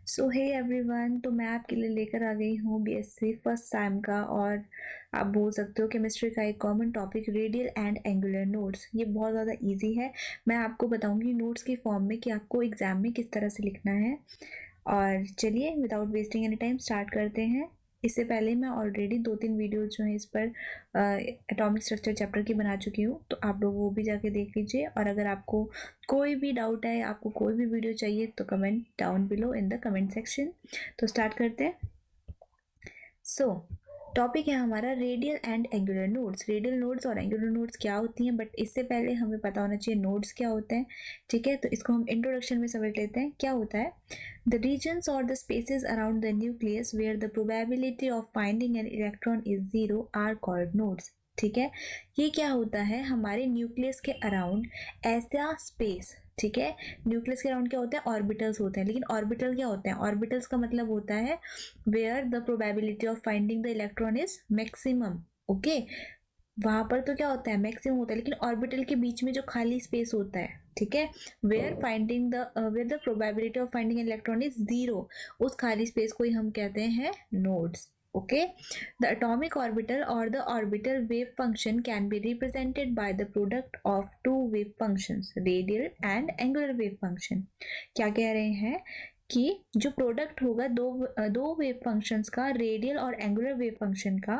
सो hey everyone, तो मैं आपके लिए लेकर आ गई हूँ बीएससी फर्स्ट टाइम का और आप बोल सकते हो केमिस्ट्री का एक common topic radial and angular nodes. ये बहुत ज़्यादा इजी है। मैं आपको बताऊंगी नोट्स की फॉर्म में कि आपको एग्जाम में किस तरह से लिखना है। और चलिए without wasting any time start करते हैं। इससे पहले मैं ऑलरेडी 2-3 वीडियो जो है इस पर एटॉमिक स्ट्रक्चर चैप्टर की बना चुकी हूँ, तो आप लोग वो भी जाके देख लीजिए। और अगर आपको कोई भी डाउट है, आपको कोई भी वीडियो चाहिए, तो comment down below in the comment section. तो स्टार्ट करते हैं। सो टॉपिक है हमारा radial and angular nodes. Radial nodes और एंगुलर नोड्स क्या होती हैं, बट इससे पहले हमें पता होना चाहिए नोड्स क्या होते हैं। ठीक है, तो इसको हम इंट्रोडक्शन में समझ लेते हैं क्या होता है। द रीजन्स और the spaces around the nucleus where the probability of finding an electron is zero are called nodes. ठीक है, ये क्या होता है, हमारे न्यूक्लियस के अराउंड ऐसा स्पेस। ठीक है, न्यूक्लियस के अराउंड क्या होता है, ऑर्बिटल्स होते हैं। लेकिन ऑर्बिटल क्या होते हैं, ऑर्बिटल्स का मतलब होता है where the probability of finding the electron is maximum. Okay, वहां पर तो क्या होता है, मैक्सिमम होता है। लेकिन ऑर्बिटल के बीच में जो खाली स्पेस होता है, ठीक है, where the probability of finding electron is zero, उस खाली स्पेस को ही हम कहते हैं nodes. Okay, the atomic orbital or the orbital wave function can be represented by the product of two wave functions, radial and angular wave function. क्या कह रहे हैं कि जो प्रोडक्ट होगा दो वेव फंक्शंस का, रेडियल और एंगुलर वेव फंक्शन का,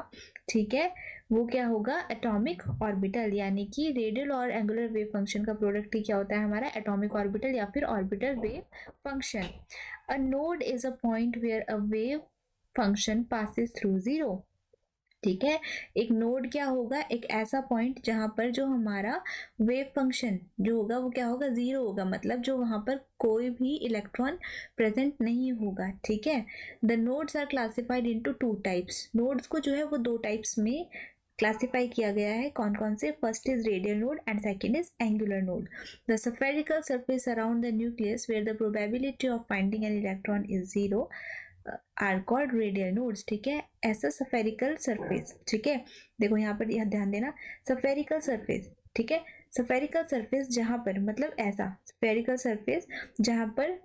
ठीक है, वो क्या होगा, एटॉमिक ऑर्बिटल। यानी कि रेडियल और एंगुलर वेव फंक्शन का प्रोडक्ट ही क्या होता है, हमारा एटॉमिक ऑर्बिटल या फिर orbital wave function. A node is a point where a wave function passes through zero. ठीक है, एक नोड क्या होगा, एक ऐसा पॉइंट जहां पर जो हमारा वेव फंक्शन जो होगा वो क्या होगा, जीरो होगा। मतलब जो वहां पर कोई भी इलेक्ट्रॉन प्रेजेंट नहीं होगा। ठीक है, the nodes are classified into two types. Nodes को जो है वो दो टाइप्स में क्लासिफाई किया गया है। कौन कौन से, first is radial node and second is angular node. The spherical surface around the nucleus where the probability of finding an electron is zero are called radial nodes. ठीक है, ऐसा स्फेरिकल सरफेस। ठीक है, देखो यहाँ पर यह ध्यान देना, स्फेरिकल सरफेस। ठीक है, स्फेरिकल सरफेस जहां पर, मतलब ऐसा स्फेरिकल सरफेस जहां पर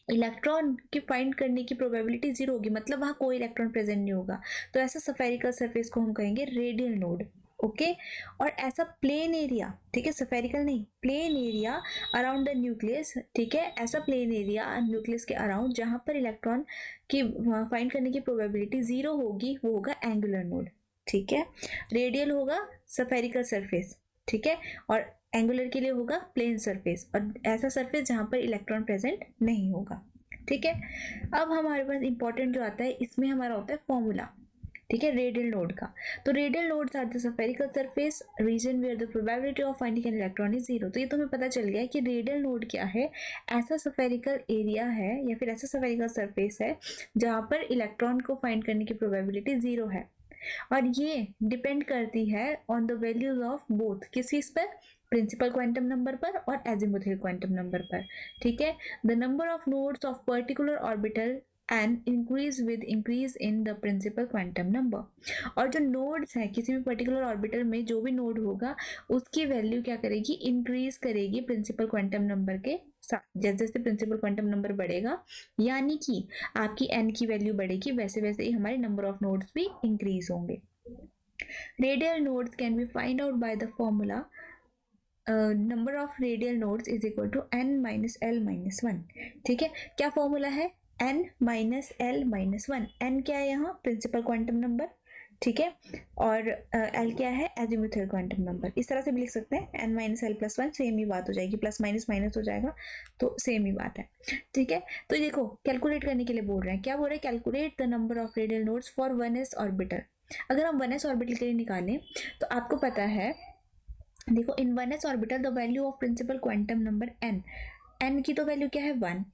इलेक्ट्रॉन की फाइंड करने की प्रोबेबिलिटी जीरो होगी, मतलब वहां कोई इलेक्ट्रॉन प्रेजेंट नहीं होगा, तो ऐसा स्फेरिकल सरफेस को हम कहेंगे रेडियल नोड। ओके, और ऐसा प्लेन एरिया, ठीक है, स्फेरिकल नहीं, plain area around the nucleus. ठीक है, ऐसा प्लेन एरिया न्यूक्लियस के अराउंड जहां पर इलेक्ट्रॉन की फाइंड करने की प्रोबेबिलिटी जीरो होगी, वो होगा एंगुलर नोड। ठीक है, रेडियल होगा स्फेरिकल सरफेस, ठीक है, और एंगुलर के लिए होगा प्लेन सरफेस, और ऐसा सरफेस जहां पर इलेक्ट्रॉन प्रेजेंट नहीं होगा। ठीक है, अब हमारे पास इंपॉर्टेंट जो आता है, इसमें हमारा होता है फॉर्मूला। ठीक है, रेडियल नोड का। तो radial nodes are the spherical surface region where the probability of finding an electron is zero. तो ये तुम्हें पता चल गया कि रेडियल नोड क्या है, ऐसा स्फेरिकल एरिया है या फिर ऐसा स्फेरिकल सरफेस है जहां पर इलेक्ट्रॉन को फाइंड करने की प्रोबेबिलिटी जीरो है। और ये डिपेंड करती है on the values of both, किस चीज पर, प्रिंसिपल क्वांटम नंबर पर और एजिमुथल क्वांटम नंबर पर। ठीक है, the number of nodes of particular orbital and increase with increase in the principal quantum number. और जो नोड्स हैं किसी भी पर्टिकुलर ऑर्बिटल में, जो भी नोड होगा उसकी वैल्यू क्या करेगी, इंक्रीज करेगी प्रिंसिपल क्वांटम नंबर के साथ। जैसे जैसे प्रिंसिपल क्वांटम नंबर बढ़ेगा, यानी कि आपकी n की वैल्यू बढ़ेगी, वैसे वैसे ही हमारे नंबर ऑफ नोड्स भी इंक्रीज होंगे। Radial nodes can be find out by the formula number of radial nodes is equal to n minus L minus one. ठीक है, क्या फॉर्मूला है, n minus L minus one. n क्या है यहाँ, principal quantum number, ठीक है, और l क्या है, एजिमुथल क्वांटम नंबर। इस तरह से भी लिख सकते हैं, n minus L plus one, same ही बात हो जाएगी, प्लस माइनस माइनस हो जाएगा, तो सेम ही बात है। ठीक है, तो देखो कैलकुलेट करने के लिए बोल रहे हैं, क्या बोल रहे हैं, calculate the number of radial nodes for 1s orbital. अगर हम 1s ऑर्बिटल के लिए निकालें तो आपको पता है, देखो in 1s orbital the value of principal quantum number n की तो वैल्यू क्या है 1।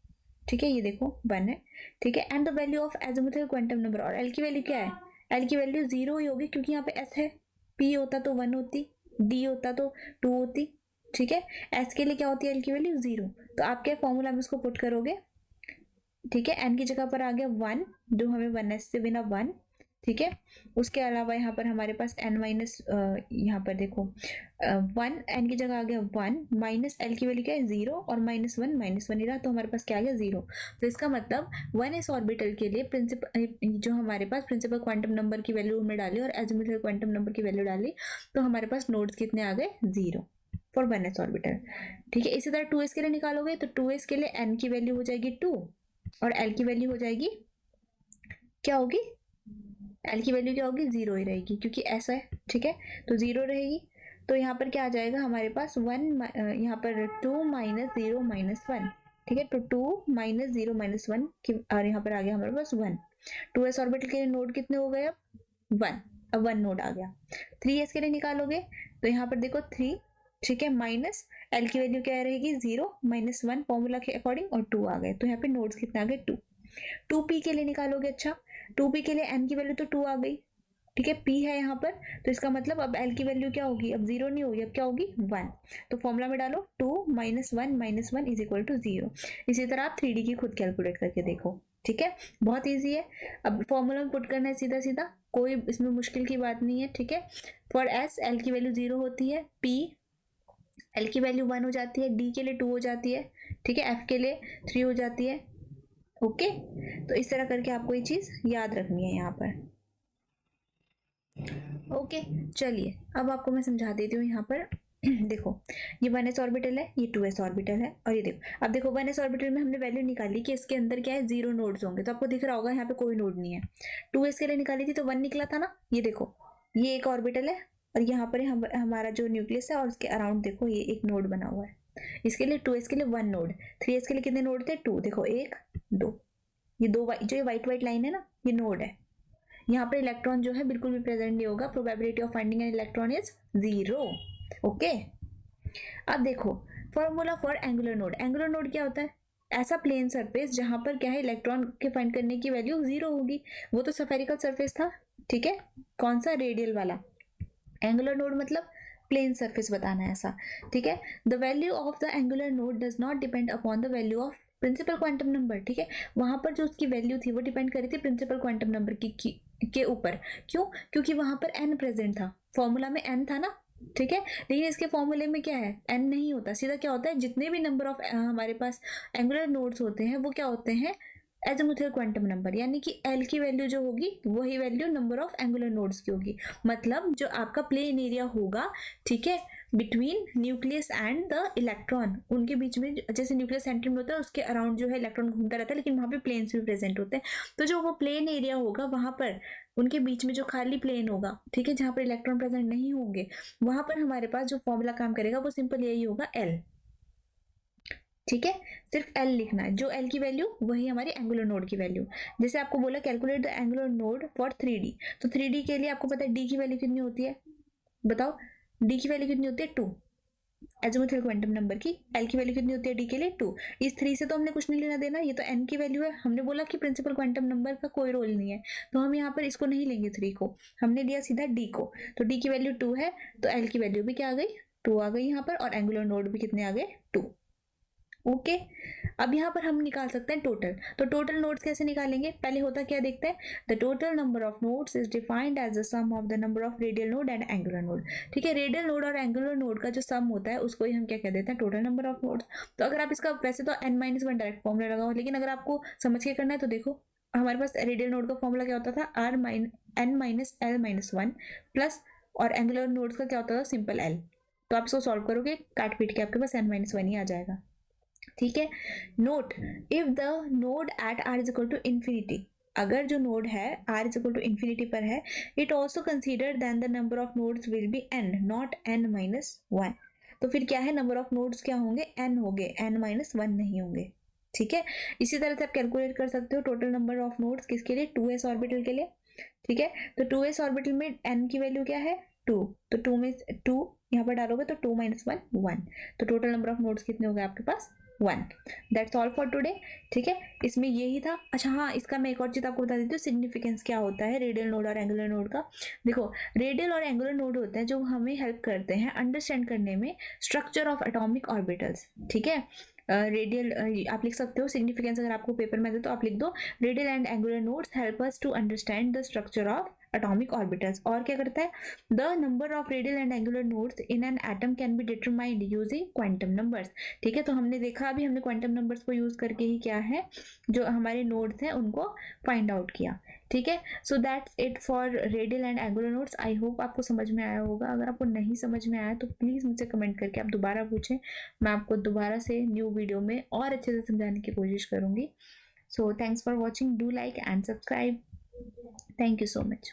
ठीक है, ये देखो 1 है। ठीक है, and the value of azimuthal quantum number, और l की वैल्यू क्या है, l की वैल्यू जीरो ही होगी, क्योंकि यहाँ पे s है, p होता तो 1 होती, d होता तो 2 होती। ठीक है, s के लिए क्या होती है, l की वैल्यू जीरो। तो आप क्या फॉर्मूला में इसको पुट करोगे, ठीक है, n की जगह पर आ गया 1, जो हमें 1s से बिना 1, ठीक है। उसके अलावा यहाँ पर हमारे पास n माइनस, यहाँ पर देखो 1 n की जगह आ गया 1, माइनस l की वैल्यू क्या है 0, और -1 ही रहा, तो हमारे पास क्या आ गया 0। तो इसका मतलब 1s ऑर्बिटल के लिए प्रिंसिपल जो हमारे पास प्रिंसिपल क्वांटम नंबर की वैल्यू में डाली और एजिमुथल क्वांटम नंबर की वैल्यू डाली, तो हमारे पास नोड्स कितने आ गए 0 फॉर 1s ऑर्बिटल। ठीक है, इसी तरह 2s के लिए निकालोगे तो 2s के लिए n की वैल्यू हो जाएगी 2 और l की वैल्यू हो जाएगी, क्या होगी, एल की वैल्यू क्या होगी 0 ही रहेगी, क्योंकि ऐसा है। ठीक है, तो 0 रहेगी। तो यहाँ पर क्या आ जाएगा हमारे पास 1, यहाँ पर 2 माइनस 0 माइनस 1। ठीक है, तो 2 माइनस 0 माइनस 1 और यहाँ पर आ गया हमारे पास 1। 2s ऑर्बिटल के लिए नोड कितने हो गए अब 1, अब 1 नोड आ गया। 3s के लिए निकालोगे तो यहाँ पर देखो 3, ठीक है, माइनस एल की वैल्यू क्या रहेगी 0 माइनस 1 फॉर्मूला के अकॉर्डिंग, और 2 आ गए, तो यहाँ पे नोड्स कितने आ गए 2। 2p के लिए निकालोगे, अच्छा 2p के लिए n की वैल्यू तो 2 आ गई। ठीक है, p है यहाँ पर, तो इसका मतलब अब l की वैल्यू क्या होगी, अब 0 नहीं होगी, अब क्या होगी 1। तो फॉर्मूला में डालो 2 माइनस 1 इज इक्वल टू 0। इसी तरह आप 3D की खुद कैलकुलेट करके देखो। ठीक है, बहुत ईजी है। अब फॉर्मूला में पुट करना है सीधा सीधा, कोई इसमें मुश्किल की बात नहीं है। ठीक है, फॉर s l की वैल्यू 0 होती है, p l की वैल्यू 1 हो जाती है, d के लिए 2 हो जाती है, ठीक है, f के लिए 3 हो जाती है। ओके, तो इस तरह करके आपको ये चीज याद रखनी है यहाँ पर। ओके, चलिए अब आपको मैं समझा देती हूँ यहाँ पर। देखो, ये 1s ऑर्बिटल है, ये 2s ऑर्बिटल है, और ये देखो, अब देखो 1s ऑर्बिटल में हमने वैल्यू निकाली कि इसके अंदर क्या है 0 नोड्स होंगे, तो आपको दिख रहा होगा यहाँ पे कोई नोड नहीं है। 2s के लिए निकाली थी तो 1 निकला था ना, ये देखो ये एक ऑर्बिटल है, और यहाँ पर हमारा जो न्यूक्लियस है और उसके अराउंड देखो ये एक नोड बना हुआ है। इसके लिए 2s के लिए 1 नोड, 3s के लिए कितने नोड थे 2, देखो 1 2, ये दो जो ये वाइट लाइन है ना, ये नोड है। यहाँ पर इलेक्ट्रॉन जो है बिल्कुल भी प्रेजेंट नहीं होगा, probability of finding an electron is 0। Okay, अब देखो formula for angular node. Angular node क्या होता है, ऐसा प्लेन सरफेस जहां पर क्या है इलेक्ट्रॉन के फाइंड करने की वैल्यू 0 होगी। वो तो स्फेरिकल सरफेस था, ठीक है, कौन सा, रेडियल वाला। एंगुलर नोड मतलब प्लेन सरफेस बताना है ऐसा। ठीक है, the value of the angular node does not depend upon the value of principal quantum number. ठीक है, वहां पर जो उसकी वैल्यू थी वो डिपेंड करी थी प्रिंसिपल क्वांटम नंबर के ऊपर। क्यों, क्योंकि वहां पर n प्रेजेंट था, फॉर्मूला में n था ना। ठीक है, लेकिन इसके फॉर्मूले में क्या है n नहीं होता, सीधा क्या होता है जितने भी नंबर ऑफ हमारे पास एंगुलर नोड्स होते हैं वो क्या होते हैं एजिमुथल क्वांटम नंबर, यानी कि l की वैल्यू जो होगी वही value number of angular nodes की होगी। मतलब जो आपका प्लेन एरिया होगा, ठीक है, between nucleus and the electron, उनके बीच में जैसे न्यूक्लियस सेंटर में होता है उसके अराउंड जो है इलेक्ट्रॉन घूमता रहता है, लेकिन वहां पे प्लेन्स भी प्रेजेंट होते हैं। तो जो वो प्लेन एरिया होगा वहां पर उनके बीच में जो खाली प्लेन होगा, ठीक है, जहां पर इलेक्ट्रॉन प्रेजेंट नहीं होंगे, वहां पर हमारे पास जो फॉर्मूला काम करेगा वो सिंपल यही होगा L। ठीक है, सिर्फ L लिखना है, जो L की वैल्यू वही हमारी एंगुलर नोड की वैल्यू। जैसे आपको बोला calculate the angular node for 3D, तो 3D के लिए आपको पता है D की वैल्यू कितनी होती है, बताओ D की वैल्यू कितनी होती है 2, एजिमुथल क्वांटम नंबर की। L की वैल्यू कितनी होती है D के लिए 2। इस 3 से तो हमने कुछ नहीं लेना देना, ये तो n की वैल्यू है। हमने बोला कि प्रिंसिपल क्वांटम नंबर का कोई रोल नहीं है, तो हम यहाँ पर इसको नहीं लेंगे 3 को, हमने लिया सीधा D को। तो D की वैल्यू 2 है, तो L की वैल्यू भी क्या आ गई 2 आ गई यहाँ पर, और एंगुलर नोड भी कितने आ गए 2। ओके, अब यहाँ पर हम निकाल सकते हैं टोटल। तो टोटल नोड्स कैसे निकालेंगे, पहले होता क्या देखते हैं, the total number of nodes is defined as the sum of the number of radial node and angular node. ठीक है, रेडियल नोड और एंगुलर नोड का जो सम होता है उसको ही हम क्या कह देते हैं टोटल नंबर ऑफ नोड्स। तो अगर आप इसका वैसे तो n-1 डायरेक्ट फॉर्मूला लगाओ, लेकिन अगर आपको समझ के करना है तो देखो हमारे पास रेडियल नोड का फॉर्मूला क्या होता था n-l-1 प्लस, और एंगुलर नोड्स का क्या होता था सिंपल l। तो आप इसको सॉल्व करोगे काट पीट के आपके पास n-1 ही आ जाएगा। ठीक है, note if the node at r is equal to infinity, अगर जो नोड है r is equal to infinity पर है, it also consider then the number of nodes will be n not n-1। तो फिर क्या है, नंबर ऑफ नोड्स क्या होंगे n होंगे, n-1 नहीं होंगे। ठीक है, इसी तरह से आप कैलकुलेट कर सकते हो टोटल नंबर ऑफ नोड्स किसके लिए, 2s ऑर्बिटल के लिए। ठीक है, तो 2s ऑर्बिटल में n की वैल्यू क्या है 2, तो 2 में 2 यहाँ पर डालोगे तो 2-1 1, तो टोटल नंबर ऑफ नोड्स कितने हो गए आपके पास 1। That's all for today. ठीक है, इसमें यही था। अच्छा हाँ, इसका मैं एक और चीज़ आपको बता देती हूँ, सिग्निफिकेंस क्या होता है रेडियल नोड और एंगुलर नोड का। देखो, रेडियल और एंगुलर नोड होते हैं जो हमें हेल्प करते हैं अंडरस्टैंड करने में स्ट्रक्चर ऑफ एटॉमिक ऑर्बिटल्स। ठीक है, रेडियल आप लिख सकते हो, सिग्निफिकेंस अगर आपको पेपर में दे तो आप लिख दो, radial and angular nodes help us to understand the structure of atomic orbitals. और क्या करता है, the number of radial and angular nodes in an atom can be determined using quantum numbers. ठीक है, तो हमने देखा अभी हमने क्वांटम नंबर्स को यूज करके ही क्या है जो हमारे नोड्स हैं उनको फाइंड आउट किया. ठीक है, so that's it for radial and angular nodes. I hope आपको समझ में आया होगा. अगर आपको नहीं समझ में आया तो प्लीज़ मुझसे कमेंट करके आप दोबारा पूछें. मैं आपको दोबारा से न्यू वीडियो में और अच्छे से समझाने की कोशिश करूँगी. So thanks for watching. Do like and subscribe. Thank you so much.